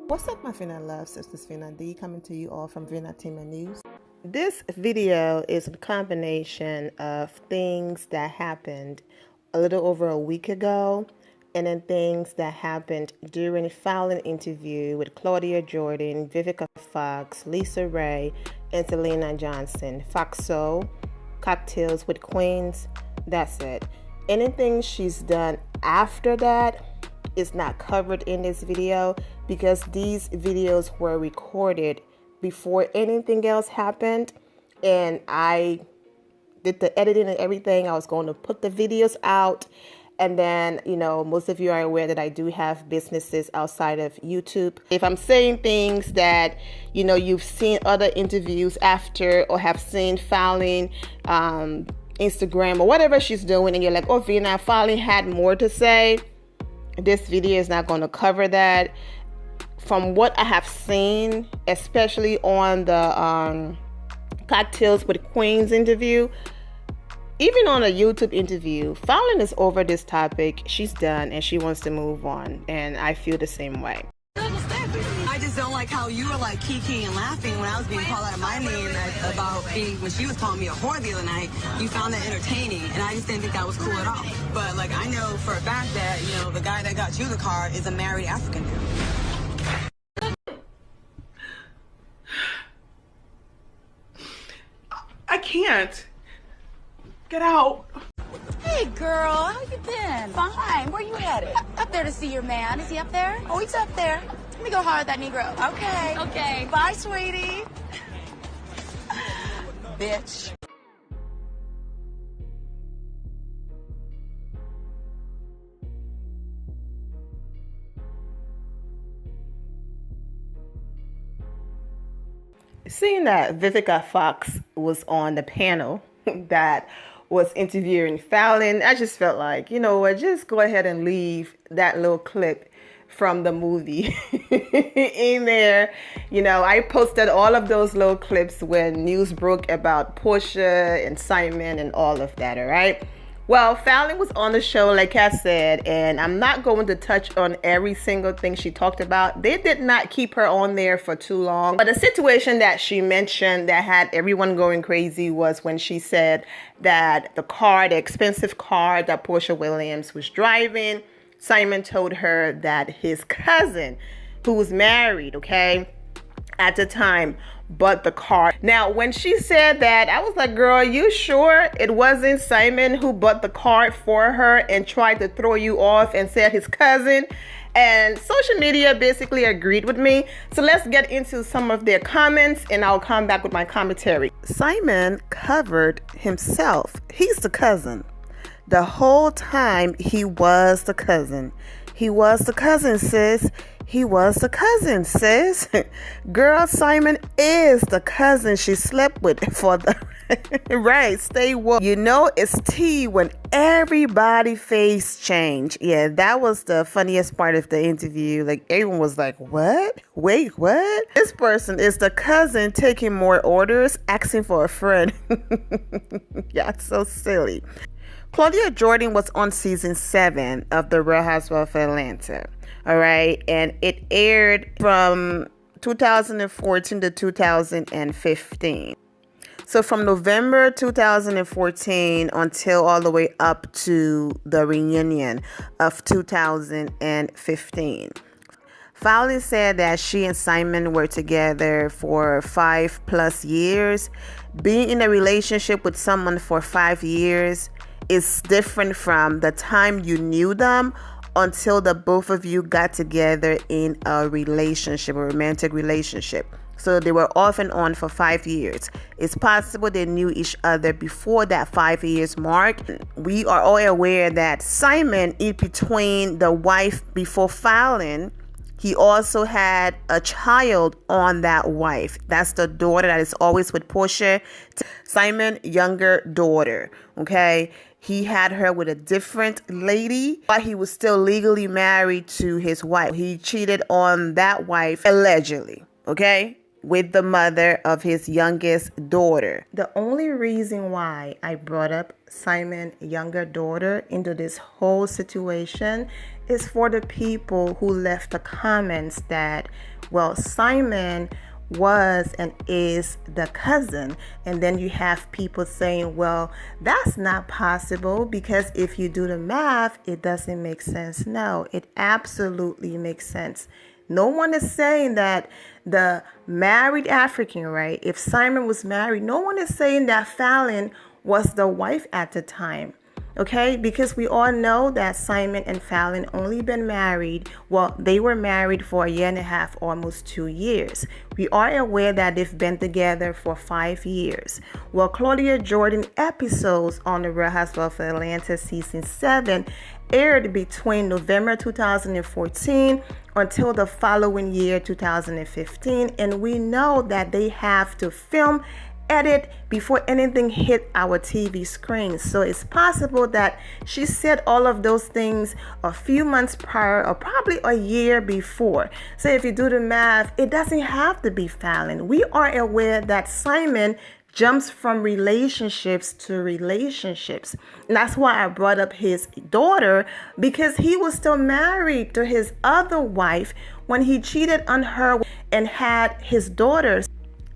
What's up, my Finna love sisters? Finna D coming to you all from Finna Team News. This video is a combination of things that happened a little over a week ago and then things that happened during a Falynn interview with Claudia Jordan, Vivica Fox, Lisa Ray, and Selena Johnson. Foxo, Cocktails with Queens, that's it. Anything she's done after that is not covered in this video because these videos were recorded before anything else happened, and I did the editing and everything. I was going to put the videos out, and then, you know, most of you are aware that I do have businesses outside of YouTube. If I'm saying things that, you know, you've seen other interviews after or have seen Falynn Instagram or whatever she's doing, and you're like, oh, Vina, Falynn had more to say, this video is not going to cover that. From what I have seen, especially on the Cocktails with Queens interview, even on a YouTube interview, Falynn is over this topic. She's done and she wants to move on, and I feel the same way. I just don't like how you were like kiki and laughing when I was being called out of my name about being, when she was calling me a whore the other night. You found that entertaining, and I just didn't think that was cool at all. But like, I know for a fact that, you know, the guy that got you the car is a married African dude. I can't. Get out. Hey, girl, how you been? Fine. Where you headed? Up there to see your man. Is he up there? Oh, he's up there. Let me go holler at that Negro. Okay. Okay. Bye, sweetie. Bitch. Seeing that Vivica Fox was on the panel that was interviewing Falynn, I just felt like, you know what, just go ahead and leave that little clip from the movie in there. You know, I posted all of those little clips when news broke about Porsha and Symone and all of that, all right? Well, Falynn was on the show, like I said, and I'm not going to touch on every single thing she talked about. They did not keep her on there for too long. But the situation that she mentioned that had everyone going crazy was when she said that the expensive car that Porsha Williams was driving, Symone told her that his cousin, who was married, okay, at the time, bought the car. Now, when she said that, I was like, girl, you sure it wasn't Symone who bought the car for her and tried to throw you off and said his cousin? And social media basically agreed with me. So let's get into some of their comments and I'll come back with my commentary. Symone covered himself. He's the cousin. The whole time he was the cousin. He was the cousin, sis. He was the cousin, sis. Girl, Symone is the cousin she slept with for the right. Stay woke. You know it's tea when everybody face change. Yeah, that was the funniest part of the interview. Like, everyone was like, what? Wait, what? This person is the cousin taking more orders, asking for a friend. Yeah, it's so silly. Claudia Jordan was on season 7 of The Real Housewives of Atlanta. All right. And it aired from 2014 to 2015. So from November 2014 until all the way up to the reunion of 2015. Falynn said that she and Symone were together for 5+ years. Being in a relationship with someone for 5 years is different from the time you knew them until the both of you got together in a relationship, a romantic relationship. So they were off and on for 5 years. It's possible they knew each other before that 5 years mark. We are all aware that Symone, in between the wife before Falynn, he also had a child on that wife. That's the daughter that is always with Porsha. Symone, younger daughter, okay? He had her with a different lady, but he was still legally married to his wife. He cheated on that wife, allegedly, okay, with the mother of his youngest daughter. The only reason why I brought up Symone's younger daughter into this whole situation is for the people who left the comments that Well, Symone was and is the cousin. And then you have people saying, well, that's not possible because if you do the math, it doesn't make sense. No, it absolutely makes sense. No one is saying that the married African, right? If Symone was married, no one is saying that Falynn was the wife at the time. Okay, because we all know that Symone and Falynn only been married. Well, they were married for a year and a half, almost 2 years. We are aware that they've been together for 5 years. Well, Claudia Jordan episodes on The Real Housewives of Atlanta season 7 aired between November 2014 until the following year, 2015. And we know that they have to film, edit before anything hit our TV screens. So it's possible that she said all of those things a few months prior or probably a year before. So if you do the math, it doesn't have to be Falynn. We are aware that Symone jumps from relationships to relationships. And that's why I brought up his daughter, because he was still married to his other wife when he cheated on her and had his daughters.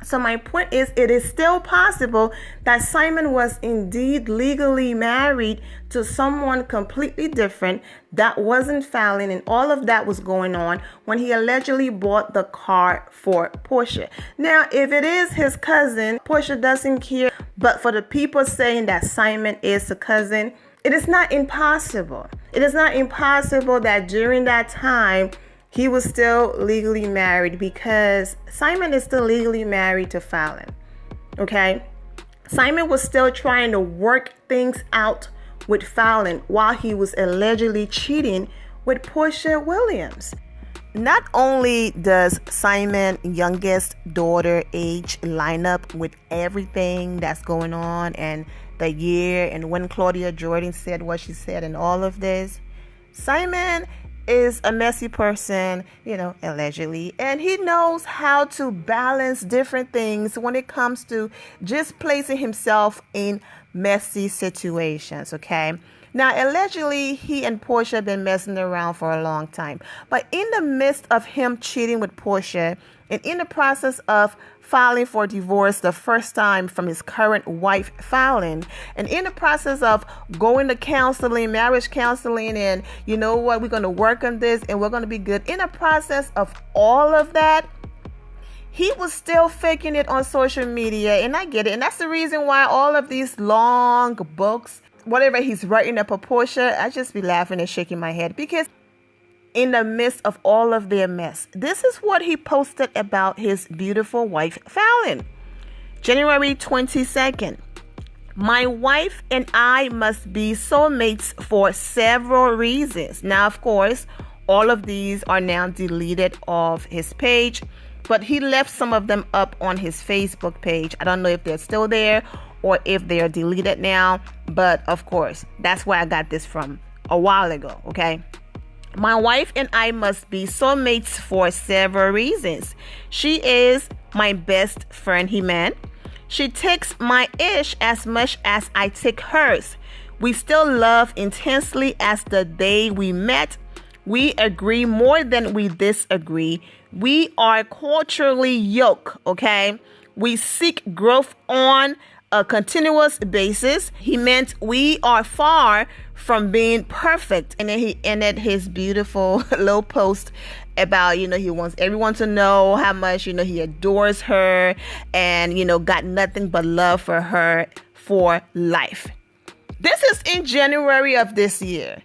So my point is, it is still possible that Symone was indeed legally married to someone completely different that wasn't Falynn, and all of that was going on when he allegedly bought the car for Porsha. Now, if it is his cousin, Porsha doesn't care. But for the people saying that Symone is a cousin, it is not impossible. It is not impossible that during that time, he was still legally married, because Symone is still legally married to Falynn. Okay? Symone was still trying to work things out with Falynn while he was allegedly cheating with Porsha Williams. Not only does Symone's youngest daughter age line up with everything that's going on and the year and when Claudia Jordan said what she said and all of this, Symone is a messy person, allegedly, and he knows how to balance different things when it comes to just placing himself in messy situations, okay? Now, allegedly, he and Porsha have been messing around for a long time, but in the midst of him cheating with Porsha and in the process of filing for divorce the first time from his current wife, Falynn, and in the process of going to counseling, marriage counseling, and you know what, we're going to work on this and we're going to be good. In the process of all of that, he was still faking it on social media, and I get it. And that's the reason why all of these long books, whatever he's writing up for Porsha, I just be laughing and shaking my head, because in the midst of all of their mess, this is what he posted about his beautiful wife, Falynn. January 22nd. My wife and I must be soulmates for several reasons. Now, of course, all of these are now deleted off his page, but he left some of them up on his Facebook page. I don't know if they're still there or if they are deleted now, but of course, that's where I got this from a while ago, okay? My wife and I must be soulmates for several reasons. She is my best friend, he meant. She takes my ish as much as I take hers. We still love intensely as the day we met. We agree more than we disagree. We are culturally yoked, okay? We seek growth on a continuous basis. He meant we are far from being perfect. And then he ended his beautiful little post about, he wants everyone to know how much, he adores her and, got nothing but love for her for life. This is in January of this year.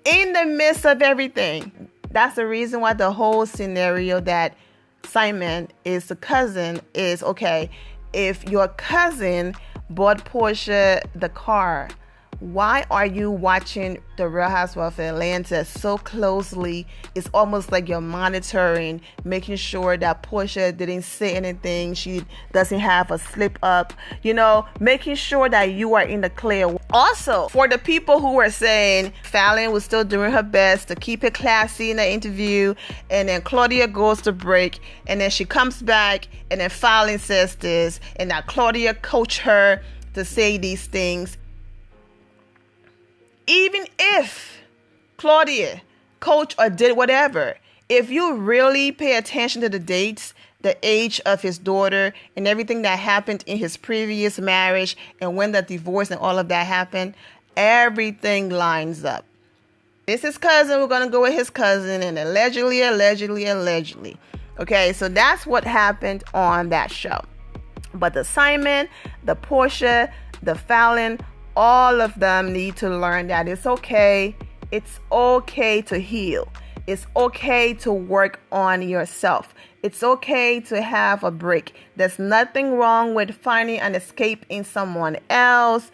In the midst of everything. That's the reason why the whole scenario that Symone is the cousin is, okay, if your cousin bought Porsha the car, why are you watching The Real Housewives of Atlanta so closely? It's almost like you're monitoring, making sure that Porsha didn't say anything, she doesn't have a slip up, making sure that you are in the clear. Also, for the people who were saying Falynn was still doing her best to keep it classy in the interview, and then Claudia goes to break, and then she comes back, and then Falynn says this, and now Claudia coached her to say these things. Even if Claudia coached or did whatever, If you really pay attention to the dates, the age of his daughter, and everything that happened in his previous marriage, and when the divorce and all of that happened, everything lines up. This is cousin, we're going to go with his cousin, and allegedly. Okay, so that's what happened on that show. But the Symone, the Porsha, the Falynn, all of them need to learn that it's okay. It's okay to heal. It's okay to work on yourself. It's okay to have a break. There's nothing wrong with finding an escape in someone else,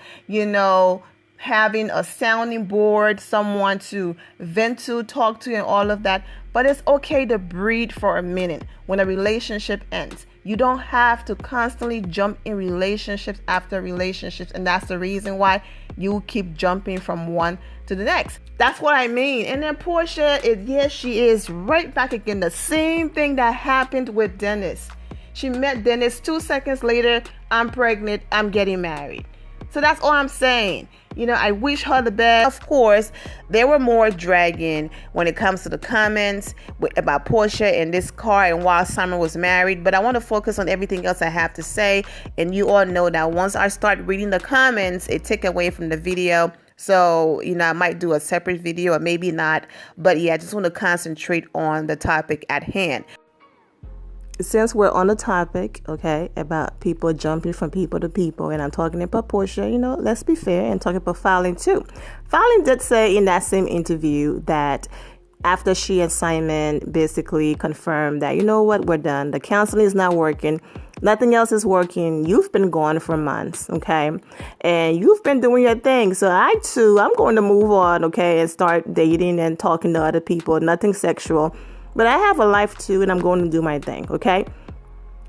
having a sounding board, someone to vent to, talk to, and all of that. But it's okay to breathe for a minute when a relationship ends. You don't have to constantly jump in relationships after relationships, and that's the reason why you keep jumping from one to the next. That's what I mean. And then Porsha, she is right back again. The same thing that happened with Dennis. She met Dennis 2 seconds later. I'm pregnant. I'm getting married. So that's all I'm saying. I wish her the best. Of course, there were more dragging when it comes to the comments about Porsha and this car and while Symone was married. But I want to focus on everything else I have to say. And you all know that once I start reading the comments, it takes away from the video. So, I might do a separate video or maybe not. But yeah, I just want to concentrate on the topic at hand. Since we're on the topic, okay, about people jumping from people to people, and I'm talking about Porsha, let's be fair, and talking about Falynn too. Falynn did say in that same interview that after she and Symone basically confirmed that, we're done. The counseling is not working. Nothing else is working. You've been gone for months, okay? And you've been doing your thing. So I'm going to move on, okay, and start dating and talking to other people. Nothing sexual. But I have a life too, and I'm going to do my thing, okay?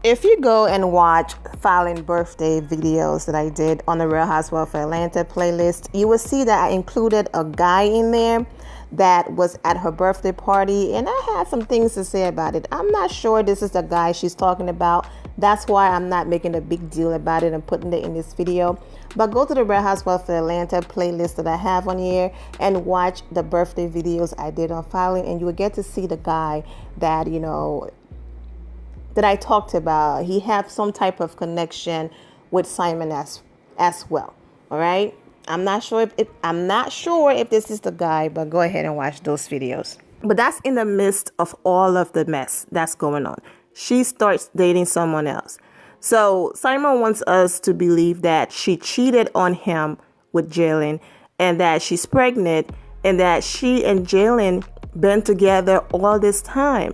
If you go and watch Falynn birthday videos that I did on the Real Housewives of Atlanta playlist, you will see that I included a guy in there that was at her birthday party, and I had some things to say about it. I'm not sure this is the guy she's talking about. That's why I'm not making a big deal about it and putting it in this video. But go to the Real Housewives of Atlanta playlist that I have on here and watch the birthday videos I did on Falynn, and you will get to see the guy that, that I talked about. He had some type of connection with Symone as well. All right. I'm not sure if this is the guy, but go ahead and watch those videos. But that's in the midst of all of the mess that's going on. She starts dating someone else. So Symone wants us to believe that she cheated on him with Jalen and that she's pregnant and that she and Jalen been together all this time.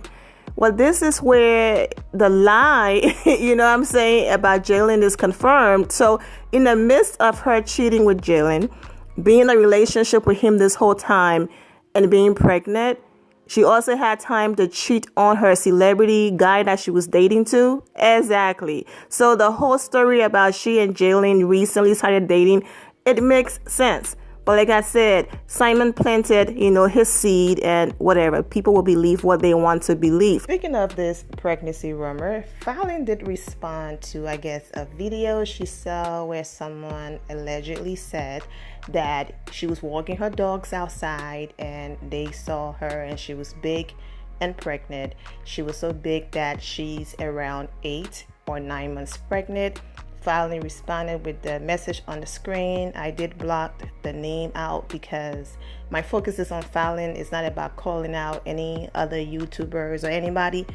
Well, this is where the lie, about Jalen is confirmed. So in the midst of her cheating with Jalen, being in a relationship with him this whole time and being pregnant, she also had time to cheat on her celebrity guy that she was dating too. Exactly. So the whole story about she and Jalen recently started dating, it makes sense. But like I said, Symone planted, his seed and whatever. People will believe what they want to believe. Speaking of this pregnancy rumor, Falynn did respond to, I guess, a video she saw where someone allegedly said that she was walking her dogs outside and they saw her and she was big and pregnant. She was so big that she's around 8 or 9 months pregnant. Falynn responded with the message on the screen. I did block the name out because my focus is on Falynn. It's not about calling out any other YouTubers or anybody.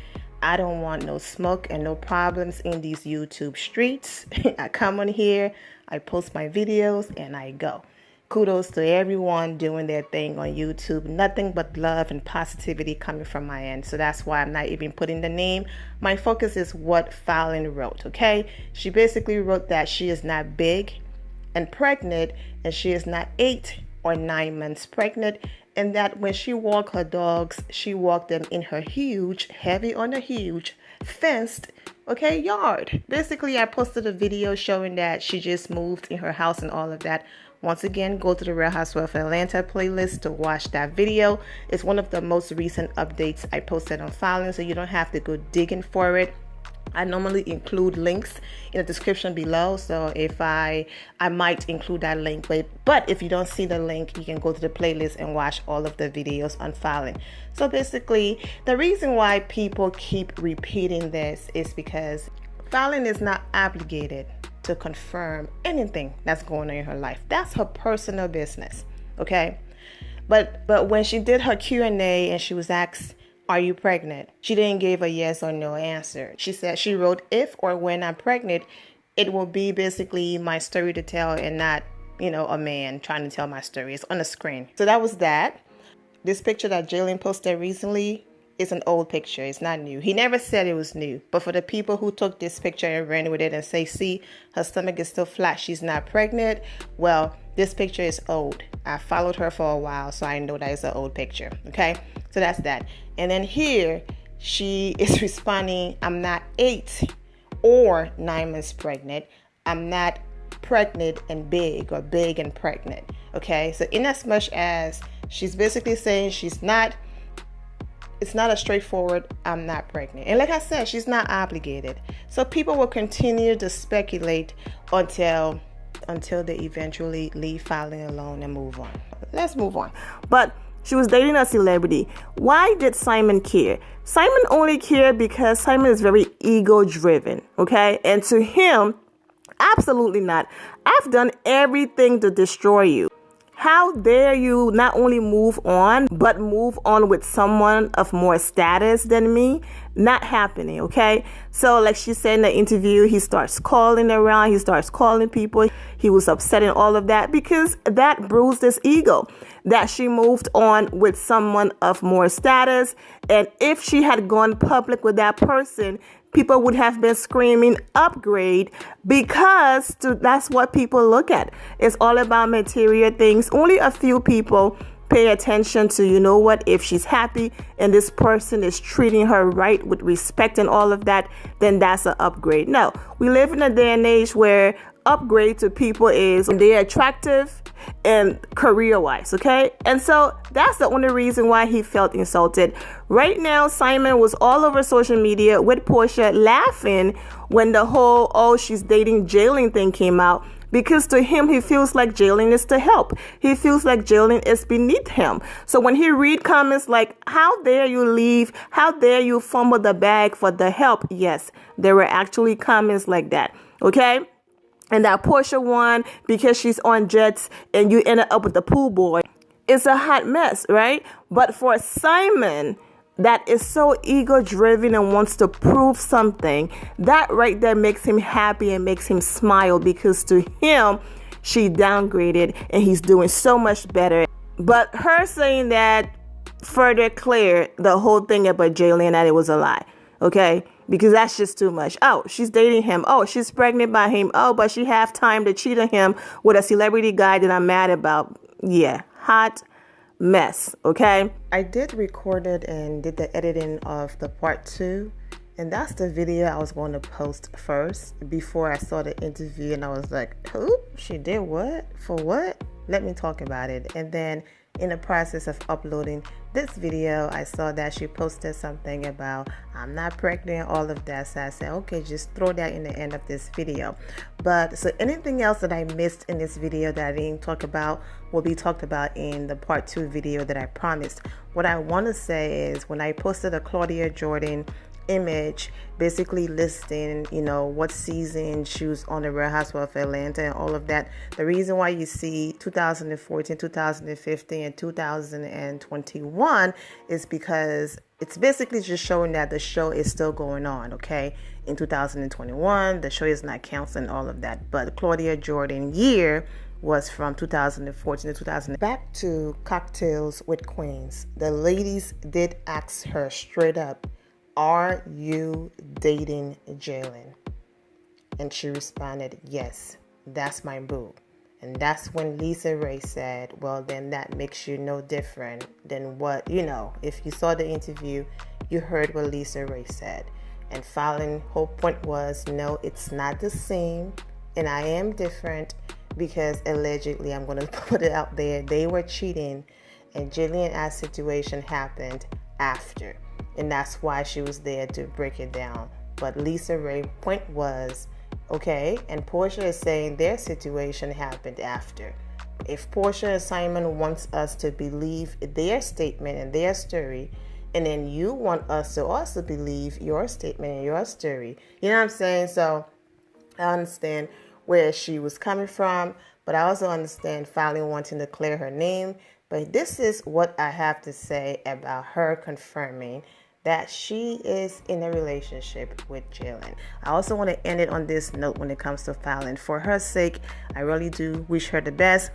I don't want no smoke and no problems in these YouTube streets. I come on here, I post my videos, and I go. Kudos to everyone doing their thing on YouTube. Nothing but love and positivity coming from my end. So that's why I'm not even putting the name. My focus is what Falynn wrote, okay? She basically wrote that she is not big and pregnant, and she is not 8 or 9 months pregnant, and that when she walked her dogs, she walked them in her huge, heavy on a huge, fenced, yard. Basically, I posted a video showing that she just moved in her house and all of that. Once again, go to the Real Housewives of Atlanta playlist to watch that video. It's one of the most recent updates I posted on Falynn, so you don't have to go digging for it. I normally include links in the description below, so if I might include that link, but if you don't see the link, you can go to the playlist and watch all of the videos on Falynn. So basically, the reason why people keep repeating this is because Falynn is not obligated to confirm anything that's going on in her life. That's her personal business, okay? But when she did her Q&A and she was asked, "Are you pregnant?" she didn't give a yes or no answer. She wrote, "If or when I'm pregnant, it will be basically my story to tell and not, a man trying to tell my story." It's on the screen. So that was that. This picture that Jalen posted recently is an old picture. It's not new. He never said it was new. But for the people who took this picture and ran with it and say, "See, her stomach is still flat, she's not pregnant," well, this picture is old. I followed her for a while, so I know that it's an old picture. Okay, so that's that. And then here, she is responding, "I'm not 8 or 9 months pregnant. I'm not pregnant and big or big and pregnant." Okay, so in as much as she's basically saying it's not a straightforward, "I'm not pregnant." And like I said, she's not obligated. So people will continue to speculate until they eventually leave Falynn alone and move on. Let's move on. But she was dating a celebrity. Why did Symone care? Symone only cared because Symone is very ego-driven, okay? And to him, absolutely not. "I've done everything to destroy you. How dare you not only move on, but move on with someone of more status than me?" Not happening, okay? So like she said in the interview, he starts calling around, he starts calling people. He was upset and all of that because that bruised his ego, that she moved on with someone of more status. And if she had gone public with that person, people would have been screaming upgrade, because that's what people look at. It's all about material things. Only a few people pay attention to, if she's happy and this person is treating her right with respect and all of that, then that's an upgrade. No, we live in a day and age where upgrade to people is they're attractive and career-wise, okay? And so that's the only reason why he felt insulted. Right now, Symone was all over social media with Porsha laughing when the whole, "Oh, she's dating Jalen" thing came out, because to him, he feels like Jalen is to help. He feels like Jalen is beneath him. So when he read comments like, "How dare you leave? How dare you fumble the bag for the help?" Yes, there were actually comments like that, okay? And that Porsha one, because she's on jets and you ended up with the pool boy, it's a hot mess, right? But for Symone, that is so ego-driven and wants to prove something, that right there makes him happy and makes him smile, because to him, she downgraded and he's doing so much better. But her saying that further cleared the whole thing about Jalen, that it was a lie, okay? Because that's just too much. Oh, she's dating him. Oh, she's pregnant by him. Oh, but she have time to cheat on him with a celebrity guy that I'm mad about. Yeah, hot mess, okay? I did record it and did the editing of the part 2. And that's the video I was going to post first before I saw the interview. And I was like, who? She did what? For what? Let me talk about it. And then in the process of uploading this video, I saw that she posted something about "I'm not pregnant," all of that. So I said, okay, just throw that in the end of this video. But so anything else that I missed in this video that I didn't talk about will be talked about in the part 2 video that I promised. What I want to say is, when I posted a Claudia Jordan image basically listing, what season she was on the Real Housewives of Atlanta and all of that, the reason why you see 2014, 2015, and 2021 is because it's basically just showing that the show is still going on, okay? In 2021, the show is not canceling all of that, but Claudia Jordan year was from 2014 to 2000. Back to Cocktails with Queens. The ladies did ask her straight up, "Are you dating Jalen?" And she responded, "Yes, that's my boo." And that's when Lisa Ray said, "Well, then that makes you no different than what, if you saw the interview, you heard what Lisa Ray said." And Falynn, whole point was, no, it's not the same, and I am different because allegedly, I'm going to put it out there, they were cheating, and Jillian Ash situation happened after. And that's why she was there to break it down But Lisa Ray's point was, okay, and Porsha is saying their situation happened after. If Porsha and Symone wants us to believe their statement and their story, and then you want us to also believe your statement and your story, you know what I'm saying? So I understand where she was coming from, but I also understand Falynn wanting to clear her name. But this is what I have to say about her confirming that she is in a relationship with Jalen. I also want to end it on this note when it comes to Falynn. For her sake, I really do wish her the best.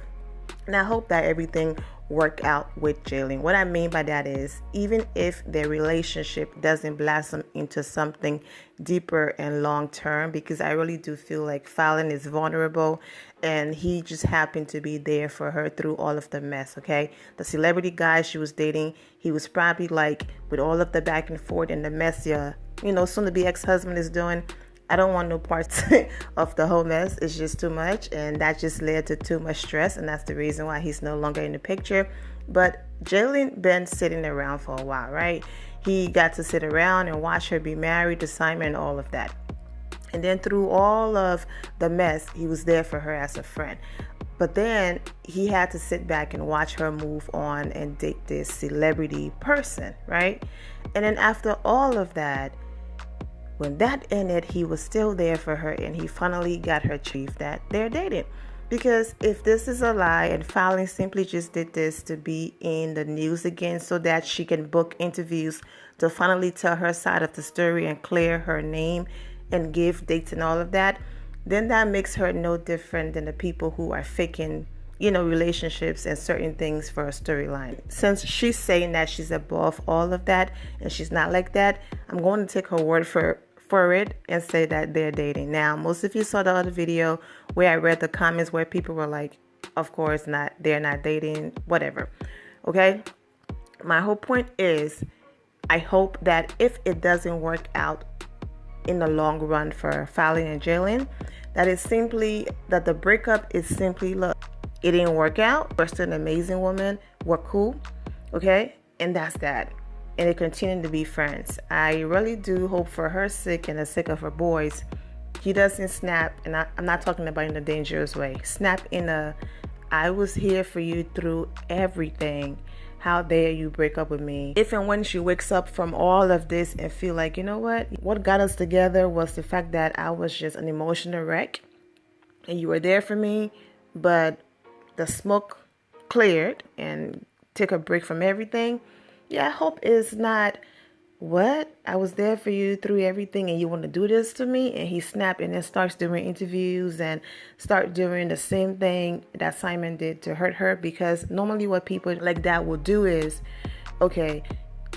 And I hope that everything worked out with Jalen. What I mean by that is, even if their relationship doesn't blossom into something deeper and long term, because I really do feel like Falynn is vulnerable and he just happened to be there for her through all of the mess, okay? The celebrity guy she was dating, he was probably like, with all of the back and forth and the mess, soon to be ex-husband is doing, I don't want no parts of the whole mess. It's just too much, and that just led to too much stress, and that's the reason why he's no longer in the picture. But Jalen been sitting around for a while, right? He got to sit around and watch her be married to Symone and all of that. And then through all of the mess, he was there for her as a friend. But then he had to sit back and watch her move on and date this celebrity person, right? And then after all of that, when that ended, he was still there for her, and he finally got her chief that they're dating. Because if this is a lie and Falynn simply just did this to be in the news again so that she can book interviews to finally tell her side of the story and clear her name and give dates and all of that, then that makes her no different than the people who are faking relationships and certain things for a storyline. Since she's saying that she's above all of that and she's not like that, I'm going to take her word for it and say that they're dating. Now, most of you saw the other video where I read the comments where people were like, of course not, they're not dating, whatever. Okay? My whole point is, I hope that if it doesn't work out in the long run for Falynn and Jalen, that the breakup is simply, look, it didn't work out. We're still an amazing woman. We're cool. Okay? And that's that. And they continue to be friends. I really do hope for her sake and the sake of her boys, he doesn't snap, and I'm not talking about in a dangerous way. Snap in a, I was here for you through everything. How dare you break up with me? If and when she wakes up from all of this and feel like, you know what got us together was the fact that I was just an emotional wreck and you were there for me, but the smoke cleared and took a break from everything. Yeah, I hope it's not, what? I was there for you through everything and you want to do this to me? And he snapped and then starts doing interviews and start doing the same thing that Symone did to hurt her. Because normally what people like that will do is, okay,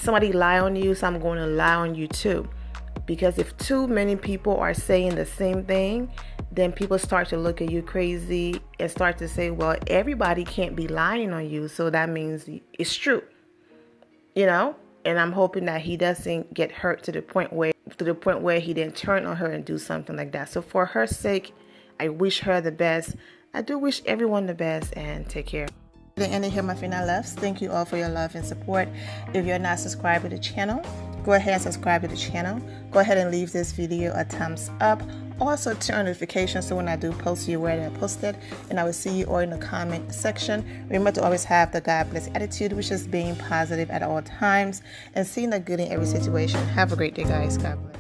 somebody lie on you, so I'm going to lie on you too. Because if too many people are saying the same thing, then people start to look at you crazy and start to say, well, everybody can't be lying on you, so that means it's true. And I'm hoping that he doesn't get hurt to the point where he didn't turn on her and do something like that. So for her sake, I wish her the best. I do wish everyone the best, and take care. The end of here, my final loves. Thank you all for your love and support. If you're not subscribed to the channel, go ahead and subscribe to the channel. Go ahead and leave this video a thumbs up. Also turn on notifications so when I do post, you're aware that I posted. And I will see you all in the comment section. Remember to always have the God bless attitude, which is being positive at all times and seeing the good in every situation. Have a great day, guys. God bless.